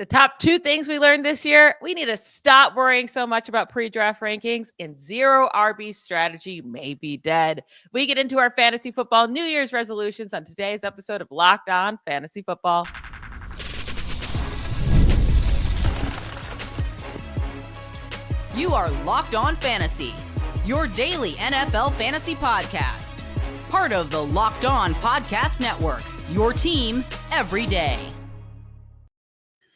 The top two things we learned this year: we need to stop worrying so much about pre-draft rankings, and zero RB strategy may be dead. We get into our fantasy football New Year's resolutions on today's episode of Locked On Fantasy Football. You are Locked On Fantasy, your daily NFL fantasy podcast. Part of the Locked On Podcast Network, your team every day.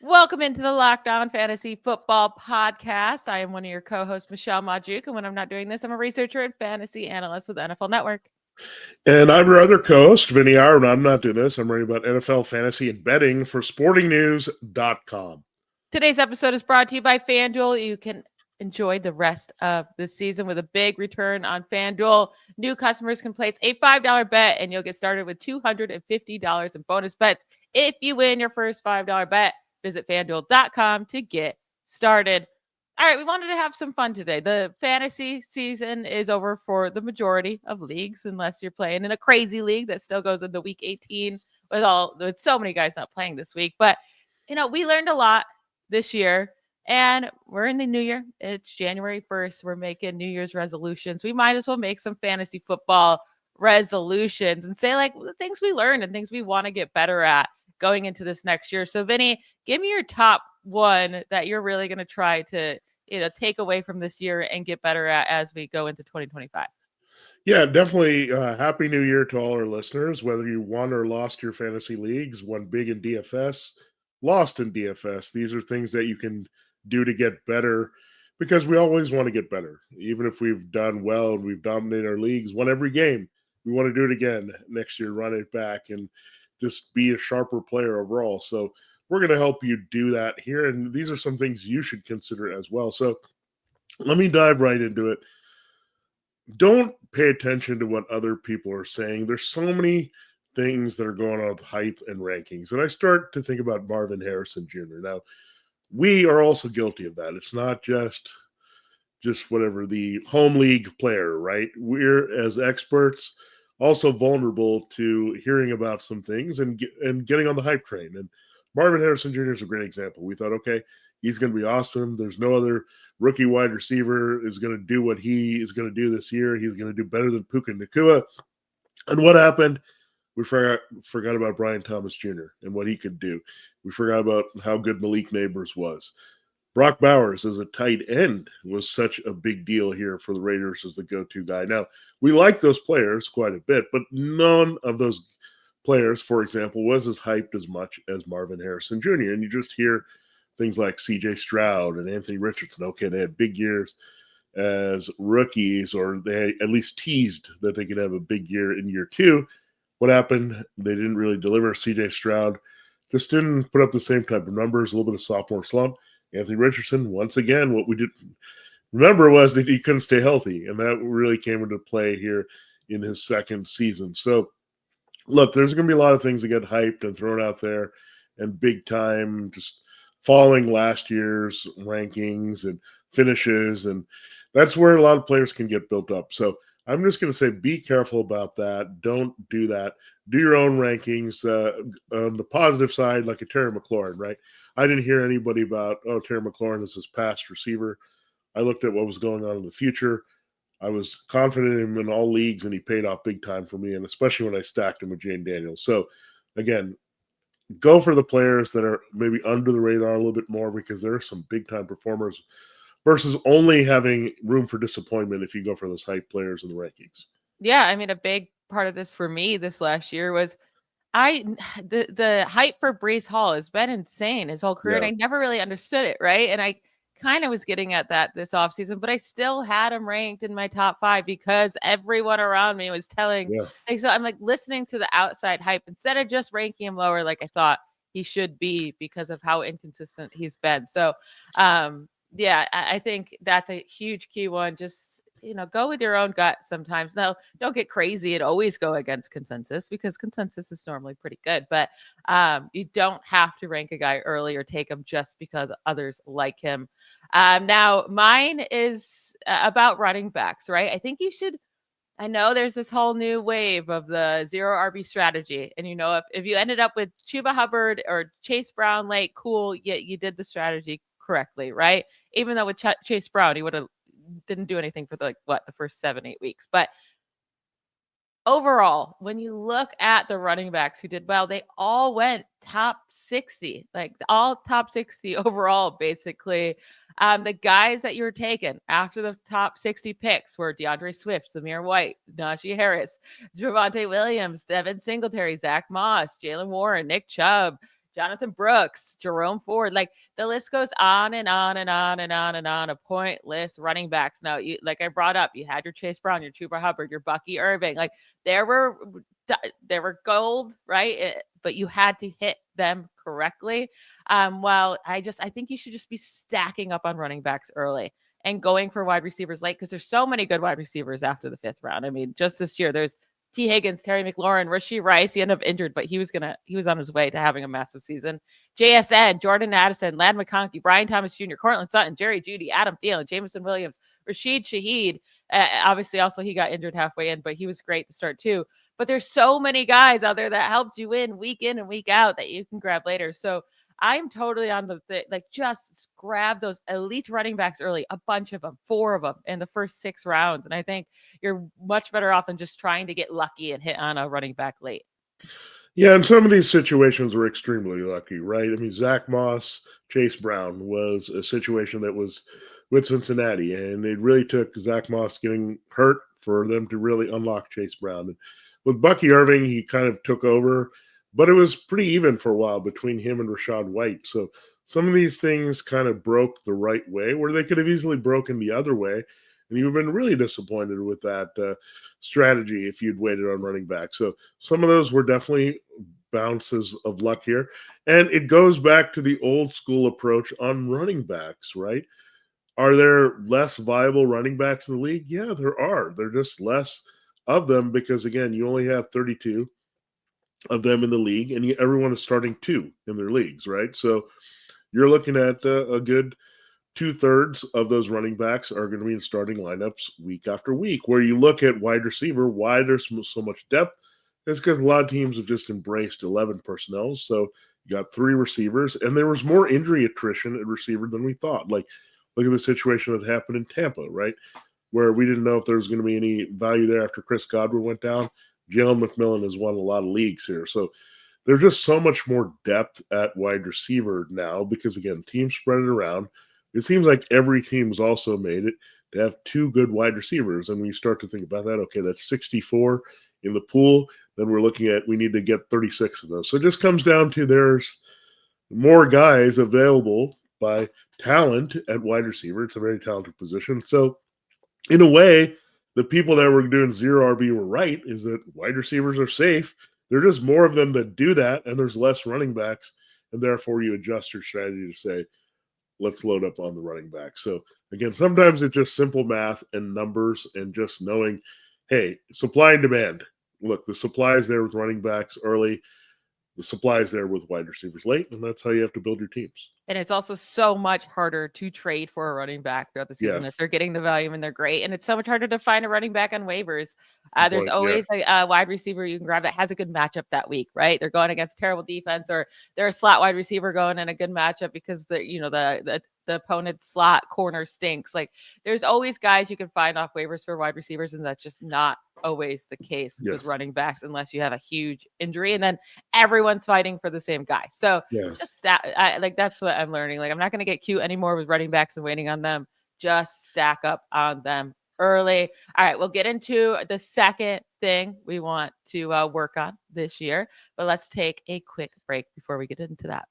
Welcome into the Locked On Fantasy Football Podcast. I am one of your co-hosts, Michelle Majuk, and when I'm not doing this, I'm a researcher and fantasy analyst with NFL Network. And I'm your other co-host, Vinny R, and I'm not doing this. I'm writing about NFL fantasy and betting for sportingnews.com. Today's episode is brought to you by FanDuel. You can enjoy the rest of the season with a big return on FanDuel. New customers can place a $5 bet, and you'll get started with $250 in bonus bets if you win your first $5 bet. Visit FanDuel.com to get started. All right, we wanted to have some fun today. The fantasy season is over for the majority of leagues, unless you're playing in a crazy league that still goes into week 18 with so many guys not playing this week. But, we learned a lot this year, and we're in the new year. It's January 1st. We're making New Year's resolutions. We might as well make some fantasy football resolutions and say, the things we learned and things we want to get better at going into this next year. So, Vinny, give me your top one that you're really going to try to, take away from this year and get better at as we go into 2025. Yeah, definitely. Happy New Year to all our listeners, whether you won or lost your fantasy leagues, won big in DFS, lost in DFS. These are things that you can do to get better, because we always want to get better. Even if we've done well and we've dominated our leagues, won every game, we want to do it again next year, run it back, and just be a sharper player overall. So we're going to help you do that here. And these are some things you should consider as well. So let me dive right into it. Don't pay attention to what other people are saying. There's so many things that are going on with hype and rankings. And I start to think about Marvin Harrison Jr. Now, we are also guilty of that. It's not just whatever, the home league player, right? We're, as experts, also vulnerable to hearing about some things and getting on the hype train. And Marvin Harrison Jr. is a great example. We thought, okay, he's going to be awesome. There's no other rookie wide receiver is going to do what he is going to do this year. He's going to do better than Puka Nacua. And what happened? We forgot about Brian Thomas Jr. and what he could do. We forgot about how good Malik Neighbors was. Brock Bowers as a tight end was such a big deal here for the Raiders as the go-to guy. Now, we like those players quite a bit, but none of those players, for example, was as hyped as much as Marvin Harrison Jr. And you just hear things like C.J. Stroud and Anthony Richardson. Okay, they had big years as rookies, or they at least teased that they could have a big year in year two. What happened? They didn't really deliver. C.J. Stroud just didn't put up the same type of numbers, a little bit of sophomore slump. Anthony Richardson, once again, what we did remember was that he couldn't stay healthy, and that really came into play here in his second season. So, look, there's going to be a lot of things that get hyped and thrown out there, and big time just following last year's rankings and finishes, and that's where a lot of players can get built up. So I'm just going to say be careful about that. Don't do that. Do your own rankings on the positive side, like a Terry McLaurin, right? I didn't hear anybody about, Terry McLaurin is his past receiver. I looked at what was going on in the future. I was confident in him in all leagues, and he paid off big time for me, and especially when I stacked him with Jane Daniels. So, again, go for the players that are maybe under the radar a little bit more, because there are some big-time performers versus only having room for disappointment if you go for those hype players in the rankings. Yeah, I mean, a big part of this for me this last year was the hype for Breece Hall has been insane his whole career, and I never really understood it, right? And I kind of was getting at that this offseason, but I still had him ranked in my top 5 because everyone around me was telling. So I'm listening to the outside hype instead of just ranking him lower like I thought he should be because of how inconsistent he's been. So, I think that's a huge key one. Just go with your own gut sometimes. Now, don't get crazy and always go against consensus, because consensus is normally pretty good. But you don't have to rank a guy early or take him just because others like him. Now, mine is about running backs, right? I think you should I know there's this whole new wave of the zero RB strategy. And, if you ended up with Chuba Hubbard or Chase Brown late, cool, you did the strategy correctly, right? Even though with Chase Brown, he didn't do anything for the first 7-8 weeks. But overall, when you look at the running backs who did well, they all went top 60, like all top 60 overall, basically. The guys that you were taking after the top 60 picks were DeAndre Swift, Zamir White, Najee Harris, Javonte Williams, Devin Singletary, Zach Moss, Jalen Warren, Nick Chubb, Jonathan Brooks, Jerome Ford. Like the list goes on and on and on and on and on of pointless running backs. Now, like I brought up, you had your Chase Brown, your Chuba Hubbard, your Bucky Irving. Like there were gold, right? But you had to hit them correctly. Well, I think you should just be stacking up on running backs early and going for wide receivers late because there's so many good wide receivers after the 5th round. I mean, just this year, there's T. Higgins, Terry McLaurin, Rashee Rice. He ended up injured, but he was on his way to having a massive season. JSN, Jordan Addison, Ladd McConkey, Brian Thomas Jr., Cortland Sutton, Jerry Jeudy, Adam Thielen, Jameson Williams, Rashid Shaheed. Obviously, also he got injured halfway in, but he was great to start too. But there's so many guys out there that helped you win week in and week out that you can grab later. So I'm totally on just grab those elite running backs early, a bunch of them, 4 of them in the first 6 rounds. And I think you're much better off than just trying to get lucky and hit on a running back late. Yeah, and some of these situations were extremely lucky, right? I mean, Zach Moss, Chase Brown was a situation that was with Cincinnati, and it really took Zach Moss getting hurt for them to really unlock Chase Brown. And with Bucky Irving, he kind of took over, but it was pretty even for a while between him and Rachaad White. So some of these things kind of broke the right way, where they could have easily broken the other way. And you've been really disappointed with that strategy if you'd waited on running back. So some of those were definitely bounces of luck here. And it goes back to the old school approach on running backs, right? Are there less viable running backs in the league? Yeah, there are. There are just less of them because, again, you only have 32 of them in the league, and everyone is starting 2 in their leagues, right? So you're looking at a good 2/3 of those running backs are going to be in starting lineups week after week. Where you look at wide receiver, why there's so much depth is because a lot of teams have just embraced 11 personnel. So you got 3 receivers, and there was more injury attrition at receiver than we thought. Like, look at the situation that happened in Tampa, right? Where we didn't know if there was going to be any value there after Chris Godwin went down. Jalen McMillan has won a lot of leagues here. So there's just so much more depth at wide receiver now because, again, teams spread it around. It seems like every team's also made it to have 2 good wide receivers. And when you start to think about that, okay, that's 64 in the pool. Then we're looking at we need to get 36 of those. So it just comes down to there's more guys available by talent at wide receiver. It's a very talented position. So in a way, the people that were doing zero RB were right, is that wide receivers are safe. There are just more of them that do that, and there's less running backs. And therefore, you adjust your strategy to say, let's load up on the running back. So again, sometimes it's just simple math and numbers and just knowing, hey, supply and demand. Look, the supply is there with running backs early. The supply is there with wide receivers late, and that's how you have to build your teams. And it's also so much harder to trade for a running back throughout the season if they're getting the volume and they're great. And it's so much harder to find a running back on waivers. There's always a wide receiver you can grab that has a good matchup that week, right? They're going against terrible defense, or they're a slot wide receiver going in a good matchup because the opponent's slot corner stinks. Like there's always guys you can find off waivers for wide receivers, and that's just not always the case with running backs unless you have a huge injury, and then everyone's fighting for the same guy. So just that's what I'm learning. Like I'm not going to get cute anymore with running backs and waiting on them. Just stack up on them early. All right, we'll get into the second thing we want to work on this year, but let's take a quick break before we get into that.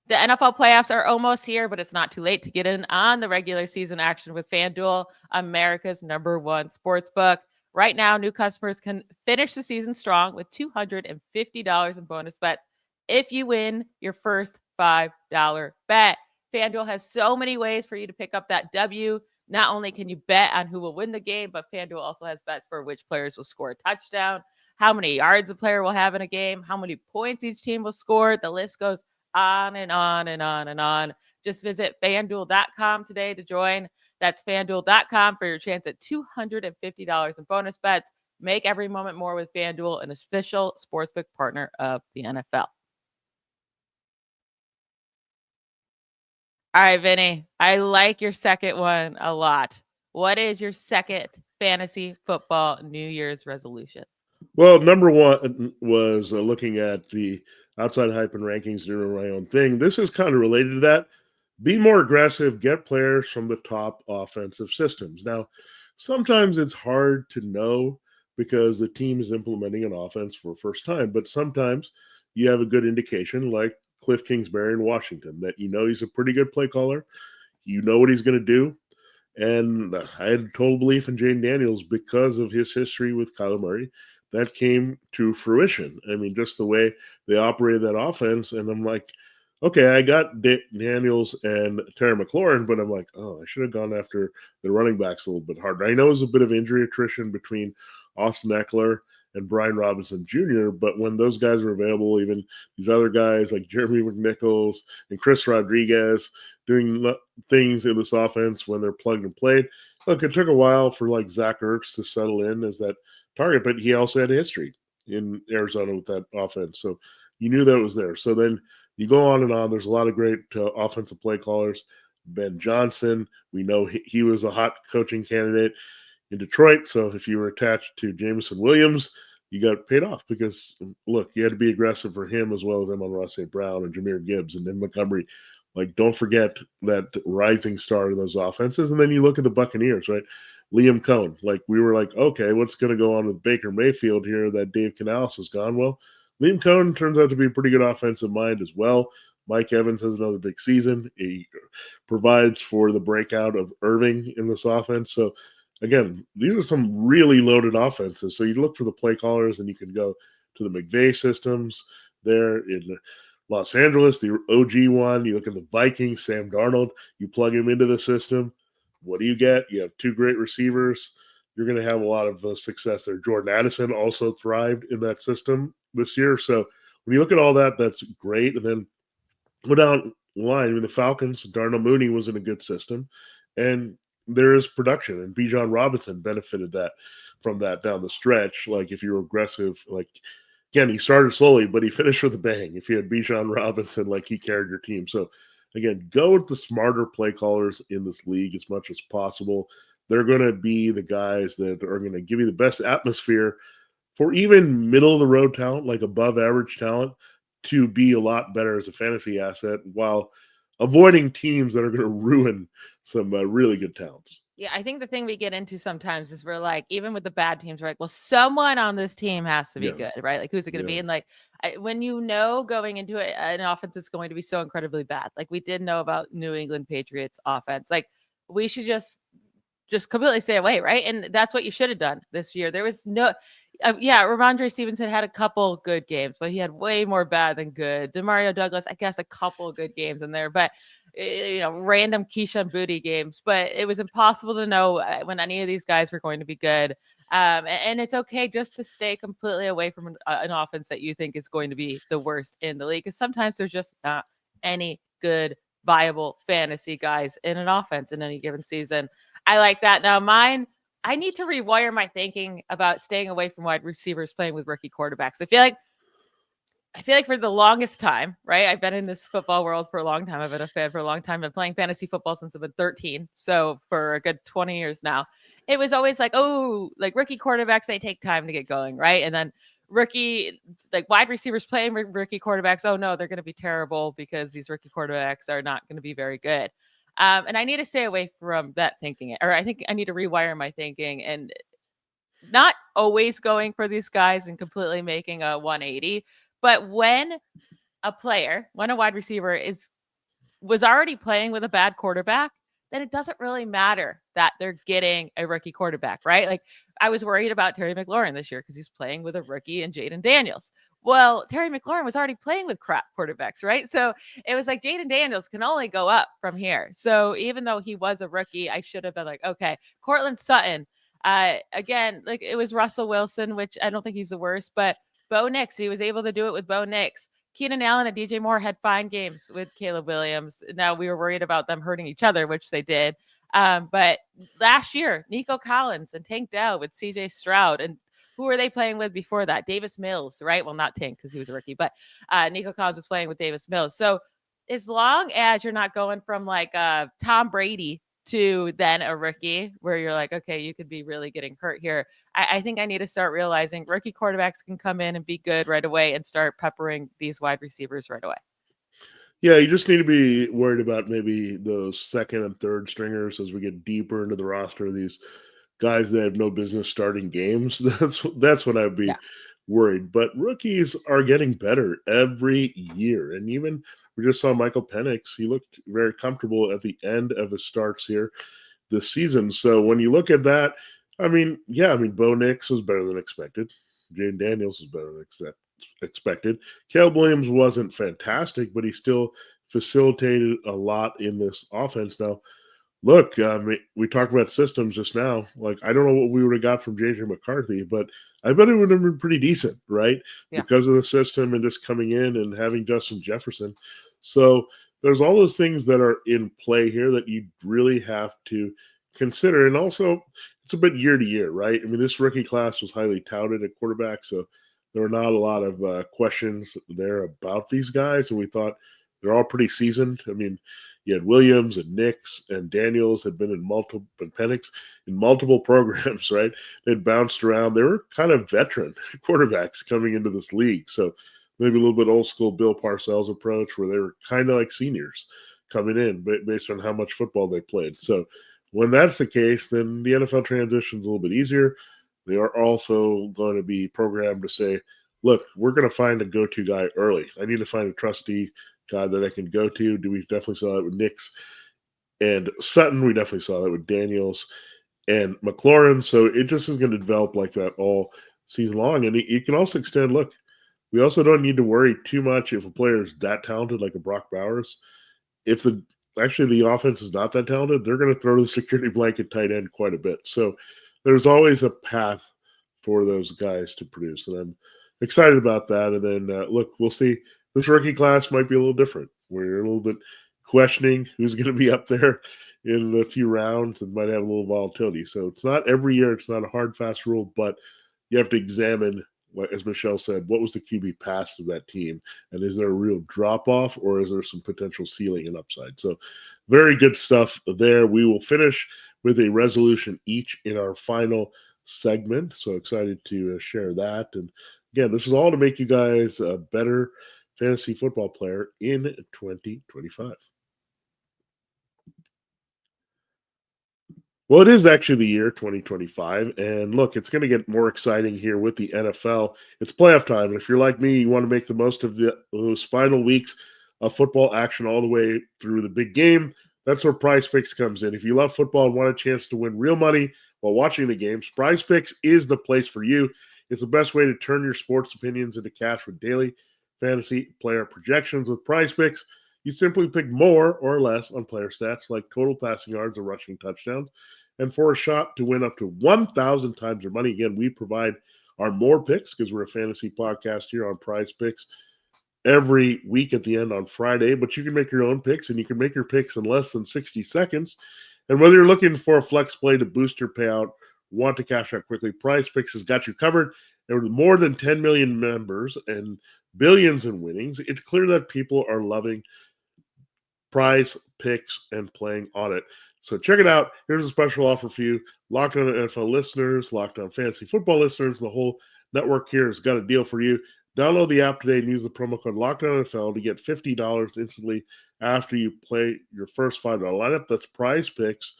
The NFL playoffs are almost here, but it's not too late to get in on the regular season action with FanDuel, America's #1 sportsbook. Right now, new customers can finish the season strong with $250 in bonus bet if you win your first $5 bet. FanDuel has so many ways for you to pick up that W. Not only can you bet on who will win the game, but FanDuel also has bets for which players will score a touchdown, how many yards a player will have in a game, how many points each team will score. The list goes on and on and on and on. Just visit FanDuel.com today to join. That's FanDuel.com for your chance at $250 in bonus bets. Make every moment more with FanDuel, an official sportsbook partner of the NFL. All right, Vinny, I like your second one a lot. What is your second fantasy football New Year's resolution? Well, number one was looking at the outside hype and rankings, doing my own thing. This is kind of related to that. Be more aggressive, get players from the top offensive systems. Now, sometimes it's hard to know because the team is implementing an offense for the first time, but sometimes you have a good indication, like Cliff Kingsbury in Washington, that you know he's a pretty good play caller. You know what he's going to do. And I had total belief in Jaden Daniels because of his history with Kyler Murray. That came to fruition. I mean, just the way they operated that offense. And I'm like, okay, I got Daniels and Terry McLaurin, but I'm like, oh, I should have gone after the running backs a little bit harder. I know it was a bit of injury attrition between Austin Eckler and Brian Robinson Jr., but when those guys were available, even these other guys like Jeremy McNichols and Chris Rodriguez doing things in this offense when they're plugged and played. Look, it took a while for like Zach Ertz to settle in as that target, but he also had a history in Arizona with that offense. So you knew that was there. So then you go on and on. There's a lot of great offensive play callers. Ben Johnson, we know he was a hot coaching candidate in Detroit. So if you were attached to Jameson Williams, you got paid off because, look, you had to be aggressive for him as well as Amon-Ra St. Brown and Jahmyr Gibbs and then Montgomery. Like, don't forget that rising star of those offenses. And then you look at the Buccaneers, right? Liam Cohn. Like, we were like, okay, what's going to go on with Baker Mayfield here that Dave Canales has gone? Well, Liam Cohn turns out to be a pretty good offensive mind as well. Mike Evans has another big season. He provides for the breakout of Irving in this offense. So, again, these are some really loaded offenses. So you look for the play callers and you can go to the McVay systems there in Los Angeles, the OG one. You look at the Vikings, Sam Darnold, you plug him into the system. What do you get? You have two great receivers. You're going to have a lot of success there. Jordan Addison also thrived in that system this year. So when you look at all that, that's great. And then go down the line. I mean, the Falcons, Darnell Mooney was in a good system. And there is production, and Bijan Robinson benefited from that down the stretch. Like, if you're aggressive, like, again, he started slowly, but he finished with a bang. If you had Bijan Robinson, like, he carried your team. So, again, go with the smarter play callers in this league as much as possible. They're going to be the guys that are going to give you the best atmosphere for even middle of the road talent, like above average talent, to be a lot better as a fantasy asset while avoiding teams that are going to ruin some really good talents. Yeah, I think the thing we get into sometimes is we're like, even with the bad teams, we're like, well, someone on this team has to be good, right? Like, who's it going to be? And like, when you know going into it, an offense is going to be so incredibly bad. Like, we did know about New England Patriots offense. Like, we should just completely stay away, right? And that's what you should have done this year. There was no, Ramondre Stevenson had a couple good games, but he had way more bad than good. Demario Douglas, I guess, a couple good games in there, but random Keyshawn Booty games. But it was impossible to know when any of these guys were going to be good. And it's okay just to stay completely away from an offense that you think is going to be the worst in the league, because sometimes there's just not any good, viable fantasy guys in an offense in any given season. I like that. Now, mine, I need to rewire my thinking about staying away from wide receivers playing with rookie quarterbacks. I feel like for the longest time, right? I've been in this football world for a long time. I've been a fan for a long time. I've been playing fantasy football since I've been 13. So for a good 20 years now, it was always like, oh, like rookie quarterbacks, they take time to get going, right? And then wide receivers playing rookie quarterbacks, oh no, they're going to be terrible because these rookie quarterbacks are not going to be very good. And I need to stay away from that thinking, or I think I need to rewire my thinking and not always going for these guys and completely making a 180. But when a wide receiver was already playing with a bad quarterback, then it doesn't really matter that they're getting a rookie quarterback, right? Like, I was worried about Terry McLaurin this year because he's playing with a rookie and Jaden Daniels. Well, Terry McLaurin was already playing with crap quarterbacks, right? So it was like Jaden Daniels can only go up from here. So even though he was a rookie, I should have been like, okay, Cortland Sutton. Again, like, it was Russell Wilson, which I don't think he's the worst, but Bo Nix, he was able to do it with Bo Nix. Keenan Allen and DJ Moore had fine games with Caleb Williams. Now, we were worried about them hurting each other, which they did. But last year, Nico Collins and Tank Dell with CJ Stroud, and who were they playing with before that? Davis Mills, right? Well, not Tank because he was a rookie, but Nico Collins was playing with Davis Mills. So as long as you're not going from like Tom Brady to then a rookie where you're like, okay, you could be really getting hurt here. I think I need to start realizing rookie quarterbacks can come in and be good right away and start peppering these wide receivers right away. Yeah, you just need to be worried about maybe those second and third stringers as we get deeper into the roster. These guys that have no business starting games. That's what I'd be Yeah. worried. But rookies are getting better every year, and even we just saw Michael Penix. He looked very comfortable at the end of his starts here this season. So when you look at that, I mean, Bo Nix was better than expected. Jaden Daniels was better than expected. Caleb Williams wasn't fantastic, but he still facilitated a lot in this offense. Now, look, we talked about systems just now. Like, I don't know what we would have got from JJ McCarthy, but I bet it would have been pretty decent, right? Yeah. Because of the system and just coming in and having Justin Jefferson. So there's all those things that are in play here that you really have to consider. And also, it's a bit year to year, right? I mean, this rookie class was highly touted at quarterback, so there were not a lot of questions there about these guys, and we thought they're all pretty seasoned. I mean, you had Williams and Nix and Daniels had been in multiple, and Penix in multiple programs, right? They'd bounced around. They were kind of veteran quarterbacks coming into this league. So maybe a little bit old school Bill Parcells approach where they were kind of like seniors coming in based on how much football they played. So when that's the case, then the NFL transition is a little bit easier. They are also going to be programmed to say, look, we're going to find a go-to guy early. I need to find a trustee guy that I can go to. We definitely saw that with Nix and Sutton. We definitely saw that with Daniels and McLaurin. So it just is going to develop like that all season long. And you can also extend, look, we also don't need to worry too much if a player is that talented like a Brock Bowers. If the offense is not that talented, they're going to throw the security blanket tight end quite a bit. So there's always a path for those guys to produce. And I'm excited about that. And then, look, we'll see. This rookie class might be a little different. We're a little bit questioning who's going to be up there in a few rounds and might have a little volatility. So it's not every year. It's not a hard, fast rule, but you have to examine, as Michelle said, what was the QB past of that team? And is there a real drop-off or is there some potential ceiling and upside? So very good stuff there. We will finish with a resolution each in our final segment. So excited to share that. And again, this is all to make you guys a better fantasy football player in 2025. Well, it is actually the year 2025. And look, it's going to get more exciting here with the NFL. It's playoff time. And if you're like me, you want to make the most of those final weeks of football action all the way through the big game. That's where PrizePicks comes in. If you love football and want a chance to win real money while watching the games, PrizePicks is the place for you. It's the best way to turn your sports opinions into cash with daily fantasy player projections. With PrizePicks, you simply pick more or less on player stats like total passing yards or rushing touchdowns. And for a shot to win up to 1,000 times your money, again, we provide our more picks because we're a fantasy podcast here on PrizePicks every week at the end on Friday. But you can make your own picks, and you can make your picks in less than 60 seconds. And whether you're looking for a flex play to boost your payout, want to cash out quickly, PrizePicks has got you covered. And with more than 10 million members and billions in winnings, it's clear that people are loving PrizePicks and playing on it. So check it out. Here's a special offer for you. Locked On NFL listeners, Locked On Fantasy Football listeners, the whole network here has got a deal for you. Download the app today and use the promo code LOCKEDONNFL to get $50 instantly after you play your first $5 lineup. That's PrizePicks.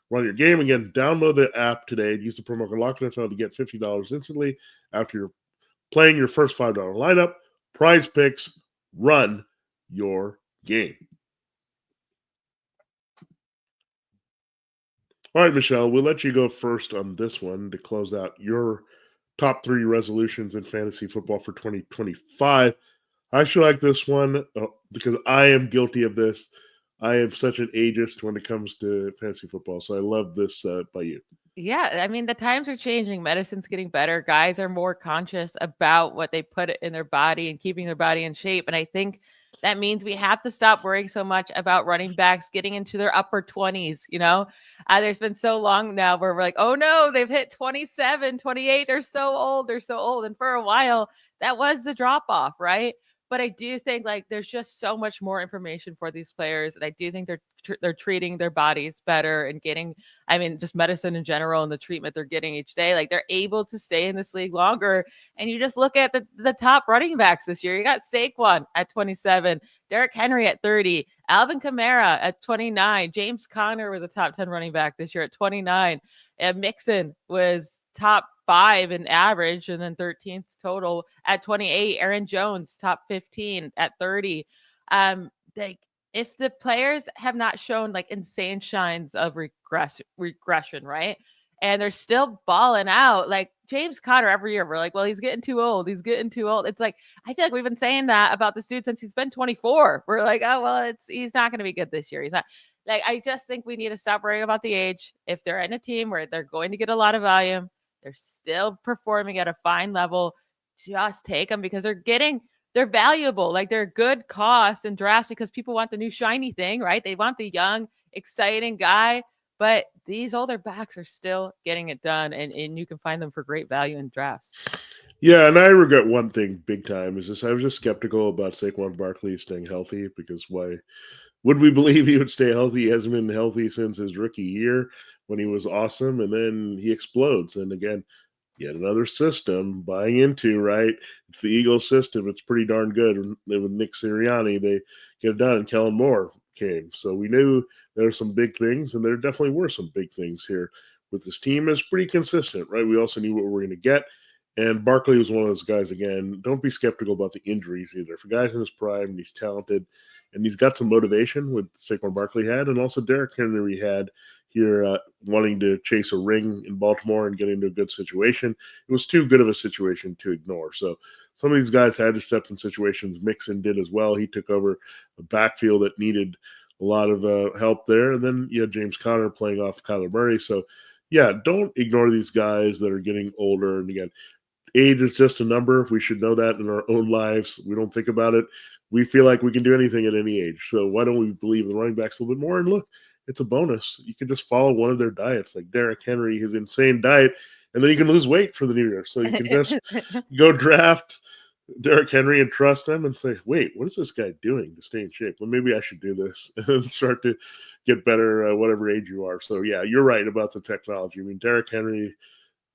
Run your game. Again, download the app today and use the promo code LOCKEDONNFL to get $50 instantly after you're playing your first $5 lineup. PrizePicks. Run your game. All right, Michelle, we'll let you go first on this one to close out your top 3 resolutions in fantasy football for 2025. I actually like this one because I am guilty of this. I am such an ageist when it comes to fantasy football, so I love this by you. Yeah, I mean, the times are changing. Medicine's getting better. Guys are more conscious about what they put in their body and keeping their body in shape. And I think That means we have to stop worrying so much about running backs getting into their upper 20s. There's been so long now where we're like, oh no, they've hit 27, 28. They're so old. They're so old. And for a while, that was the drop off, right? But I do think like there's just so much more information for these players, and I do think they're treating their bodies better and getting, just medicine in general and the treatment they're getting each day. Like they're able to stay in this league longer. And you just look at the top running backs this year. You got Saquon at 27, Derrick Henry at 30, Alvin Kamara at 29, James Conner was a top 10 running back this year at 29, and Mixon was top 5 in average and then 13th total at 28. Aaron Jones top 15 at 30. If the players have not shown like insane shines of regression, right? And they're still balling out. Like James Conner every year, we're like, well, he's getting too old. He's getting too old. It's like, I feel like we've been saying that about this dude since he's been 24. We're like, oh, well, he's not going to be good this year. He's not. Like, I just think we need to stop worrying about the age. If they're in a team where they're going to get a lot of volume, they're still performing at a fine level, just take them because they're valuable. Like they're good cost and drafts because people want the new shiny thing, right? They want the young, exciting guy, but these older backs are still getting it done, and you can find them for great value in drafts. Yeah, and I regret one thing big time is this. I was just skeptical about Saquon Barkley staying healthy because why would we believe he would stay healthy? He hasn't been healthy since his rookie year when he was awesome, and then he explodes. And again, yet another system buying into, right? It's the Eagles system. It's pretty darn good. And with Nick Sirianni, they get it done, and Kellen Moore came. So we knew there were some big things, and there definitely were some big things here with this team. It's pretty consistent, right? We also knew what we were going to get. And Barkley was one of those guys, again, don't be skeptical about the injuries either. If a guy's in his prime and he's talented and he's got some motivation, what Saquon Barkley had, and also Derrick Henry had here wanting to chase a ring in Baltimore and get into a good situation. It was too good of a situation to ignore. So some of these guys had to step in situations. Mixon did as well. He took over a backfield that needed a lot of help there. And then you had James Conner playing off Kyler Murray. So, yeah, don't ignore these guys that are getting older. And again, age is just a number. We should know that in our own lives. We don't think about it. We feel like we can do anything at any age. So why don't we believe in running backs a little bit more? And look, it's a bonus. You can just follow one of their diets, like Derrick Henry, his insane diet, and then you can lose weight for the new year. So you can just go draft Derrick Henry and trust them and say, wait, what is this guy doing to stay in shape? Well, maybe I should do this and start to get better whatever age you are. So, yeah, you're right about the technology. I mean, Derrick Henry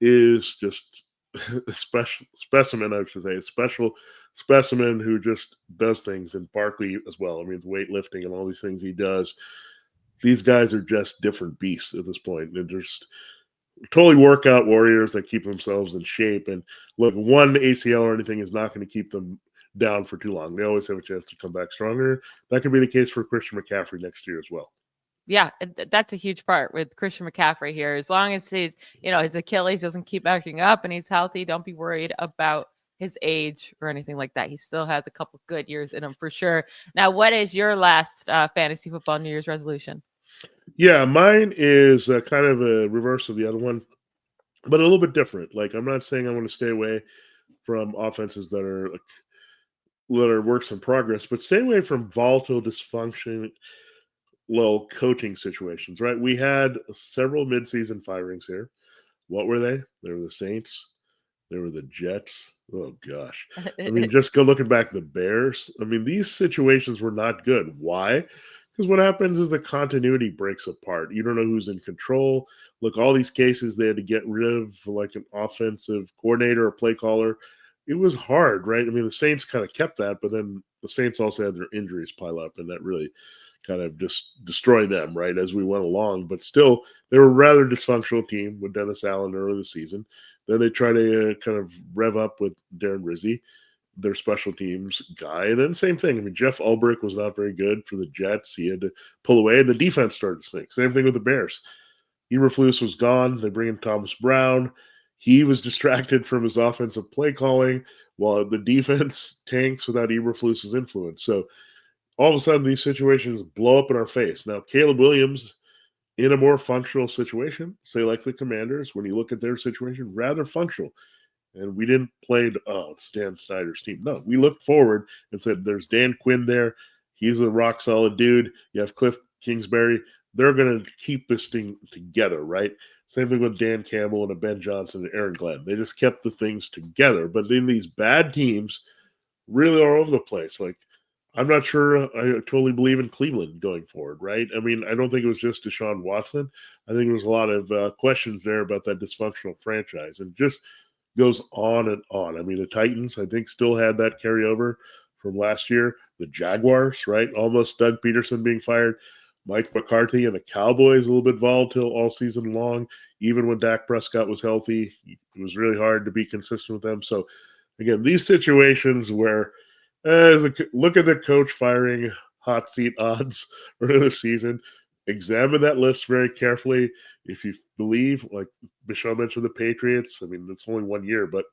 is just a special specimen, I should say, a special specimen who just does things, and Barkley as well. I mean, weightlifting and all these things he does. These guys are just different beasts at this point. They're just totally workout warriors that keep themselves in shape. And look, one ACL or anything is not going to keep them down for too long. They always have a chance to come back stronger. That could be the case for Christian McCaffrey next year as well. Yeah, that's a huge part with Christian McCaffrey here. As long as his Achilles doesn't keep acting up and he's healthy, don't be worried about his age or anything like that. He still has a couple good years in him for sure. Now, what is your last fantasy football New Year's resolution? Yeah, mine is kind of a reverse of the other one, but a little bit different. Like, I'm not saying I want to stay away from offenses that are works in progress, but stay away from volatile, dysfunction, little coaching situations, right? We had several midseason firings here. What were they? They were the Saints. They were the Jets. Oh, gosh. I mean, just go looking back, the Bears. I mean, these situations were not good. Why? Because what happens is the continuity breaks apart. You don't know who's in control. Look, all these cases they had to get rid of, like an offensive coordinator or play caller. It was hard, right? I mean, the Saints kind of kept that, but then the Saints also had their injuries pile up, and that really kind of just destroyed them, right, as we went along. But still, they were a rather dysfunctional team with Dennis Allen early the season. Then they try to kind of rev up with Darren Rizzi, their special teams guy. And then same thing. I mean, Jeff Ulbrich was not very good for the Jets. He had to pull away, and the defense started to stink. Same thing with the Bears. Eberflus was gone. They bring in Thomas Brown. He was distracted from his offensive play calling while the defense tanks without Eberflus's influence. So all of a sudden, these situations blow up in our face. Now, Caleb Williams, in a more functional situation, say like the Commanders, when you look at their situation, rather functional. And we didn't play, it's Dan Snyder's team. No, we looked forward and said, there's Dan Quinn there. He's a rock solid dude. You have Cliff Kingsbury. They're going to keep this thing together, right? Same thing with Dan Campbell and Ben Johnson and Aaron Glenn. They just kept the things together. But then these bad teams really are all over the place. Like, I'm not sure I totally believe in Cleveland going forward, right? I mean, I don't think it was just Deshaun Watson. I think there was a lot of questions there about that dysfunctional franchise, and just goes on and on. I mean, the Titans, I think, still had that carryover from last year. The Jaguars, right? Almost Doug Peterson being fired. Mike McCarthy and the Cowboys, a little bit volatile all season long. Even when Dak Prescott was healthy, it was really hard to be consistent with them. So, again, these situations where look at the coach firing hot seat odds for the season. Examine that list very carefully. If you believe, like Michelle mentioned, the Patriots, I mean, it's only 1 year, but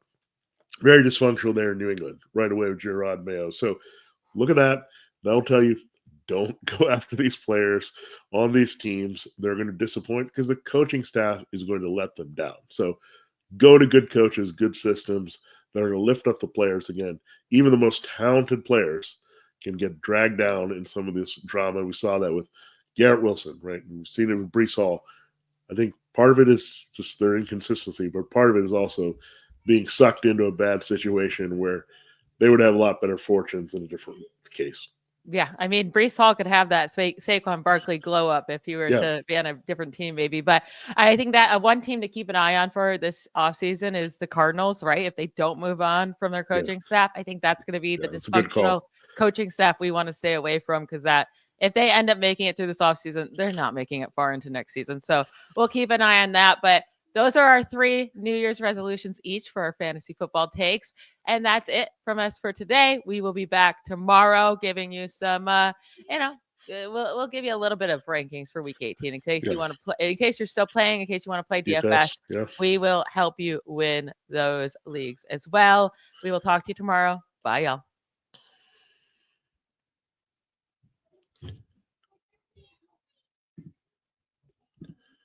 very dysfunctional there in New England right away with Gerard Mayo. So look at that. That'll tell you, don't go after these players on these teams. They're going to disappoint because the coaching staff is going to let them down. So go to good coaches, good systems that are going to lift up the players again. Even the most talented players can get dragged down in some of this drama. We saw that with Garrett Wilson, right? We've seen it with Breece Hall. I think part of it is just their inconsistency, but part of it is also being sucked into a bad situation where they would have a lot better fortunes in a different case. Yeah, I mean, Breece Hall could have that Saquon Barkley glow up if he were to be on a different team, maybe. But I think that one team to keep an eye on for this offseason is the Cardinals, right? If they don't move on from their coaching staff, I think that's going to be the dysfunctional coaching staff we want to stay away from, because that if they end up making it through this offseason, they're not making it far into next season. So we'll keep an eye on that. But those are our 3 New Year's resolutions each for our fantasy football takes. And that's it from us for today. We will be back tomorrow giving you some, we'll give you a little bit of rankings for week 18 in case you want to play, in case you're still playing, in case you want to play DFS. We will help you win those leagues as well. We will talk to you tomorrow. Bye, y'all.